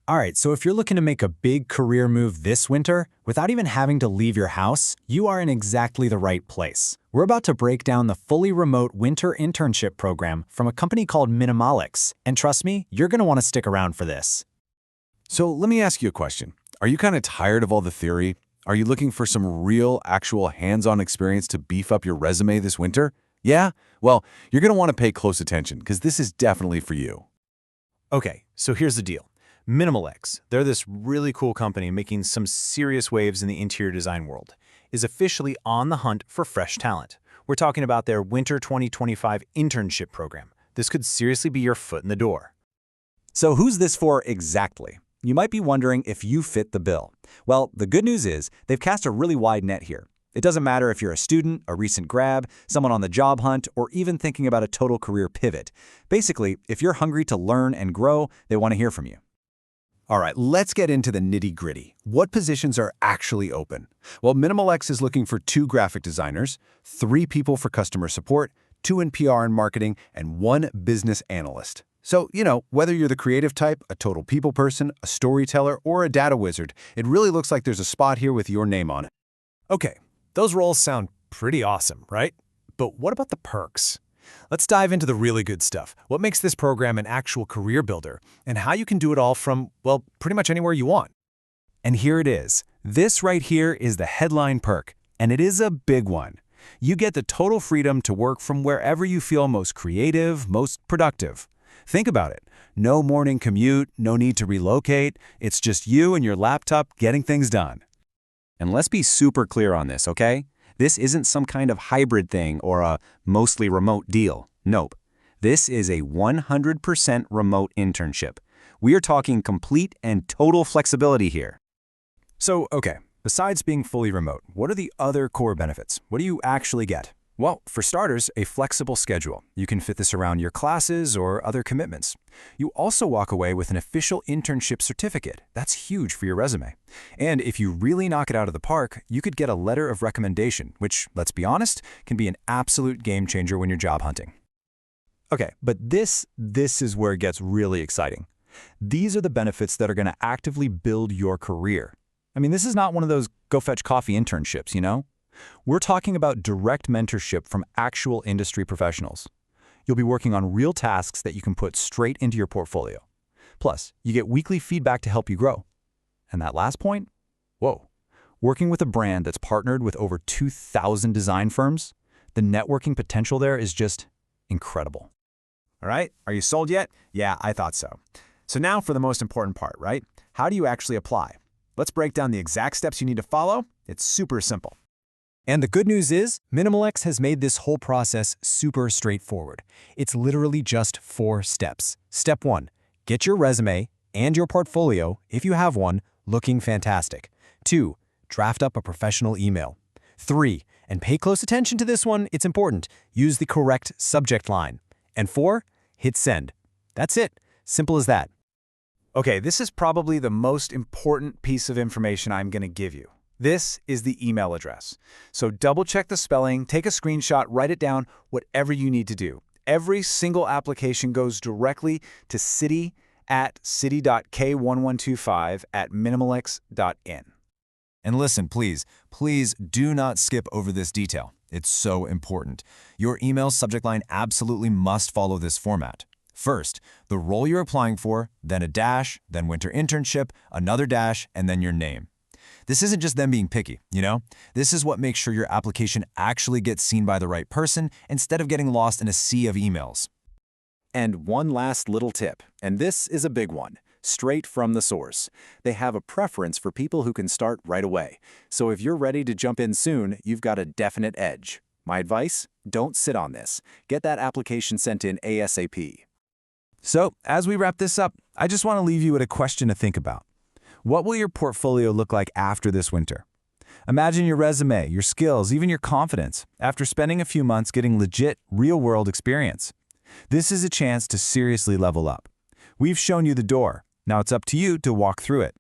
All right, so if you're looking to make a big career move this winter, without even having to leave your house, you are in exactly the right place. We're about to break down the fully remote winter internship program from a company called Minimalix, and trust me, you're going to want to stick around for this. So let me ask you a question. Are you kind of tired of all the theory? Are you looking for some real, actual hands-on experience to beef up your resume this winter? Yeah? Well, you're going to want to pay close attention because this is definitely for you. Okay, so here's the deal. Minimalix, they're this really cool company making some serious waves in the interior design world, is officially on the hunt for fresh talent. We're talking about their Winter 2025 Internship program. This could seriously be your foot in the door. So who's this for exactly? You might be wondering if you fit the bill. Well, the good news is they've cast a really wide net here. It doesn't matter if you're a student, a recent grad, someone on the job hunt, or even thinking about a total career pivot. Basically, if you're hungry to learn and grow, they want to hear from you. All right, let's get into the nitty-gritty. What positions are actually open? Well, Minimalix is looking for 2 graphic designers, 3 people for customer support, 2 in PR and marketing, and 1 business analyst. So, whether you're the creative type, a total people person, a storyteller, or a data wizard, it really looks like there's a spot here with your name on it. Okay, those roles sound pretty awesome, right? But what about the perks? Let's dive into the really good stuff. What makes this program an actual career builder, and how you can do it all from, well, pretty much anywhere you want. And here it is. This right here is the headline perk, and it is a big one. You get the total freedom to work from wherever you feel most creative, most productive. Think about it. No morning commute, no need to relocate. It's just you and your laptop getting things done. And let's be super clear on this, okay? This isn't some kind of hybrid thing or a mostly remote deal. Nope. This is a 100% remote internship. We are talking complete and total flexibility here. So, okay, besides being fully remote, what are the other core benefits? What do you actually get? Well, for starters, a flexible schedule. You can fit this around your classes or other commitments. You also walk away with an official internship certificate. That's huge for your resume. And if you really knock it out of the park, you could get a letter of recommendation, which, let's be honest, can be an absolute game changer when you're job hunting. Okay, but this is where it gets really exciting. These are the benefits that are going to actively build your career. I mean, this is not one of those go fetch coffee internships, We're talking about direct mentorship from actual industry professionals. You'll be working on real tasks that you can put straight into your portfolio. Plus, you get weekly feedback to help you grow. And that last point? Whoa. Working with a brand that's partnered with over 2,000 design firms, the networking potential there is just incredible. All right, are you sold yet? Yeah, I thought so. So now for the most important part, right? How do you actually apply? Let's break down the exact steps you need to follow. It's super simple. And the good news is, Minimalix has made this whole process super straightforward. It's literally just 4 steps. Step 1, get your resume and your portfolio, if you have one, looking fantastic. 2, draft up a professional email. 3, and pay close attention to this one, it's important, use the correct subject line. And 4, hit send. That's it. Simple as that. Okay, this is probably the most important piece of information I'm going to give you. This is the email address. So double check the spelling, take a screenshot, write it down, whatever you need to do. Every single application goes directly to city@city.k1125@minimalix.in. And listen, please do not skip over this detail. It's so important. Your email subject line absolutely must follow this format. First, the role you're applying for, then a dash, then winter internship, another dash, and then your name. This isn't just them being picky, This is what makes sure your application actually gets seen by the right person instead of getting lost in a sea of emails. And one last little tip, and this is a big one, straight from the source. They have a preference for people who can start right away. So if you're ready to jump in soon, you've got a definite edge. My advice? Don't sit on this. Get that application sent in ASAP. So, as we wrap this up, I just want to leave you with a question to think about. What will your portfolio look like after this winter? Imagine your resume, your skills, even your confidence after spending a few months getting legit, real-world experience. This is a chance to seriously level up. We've shown you the door. Now it's up to you to walk through it.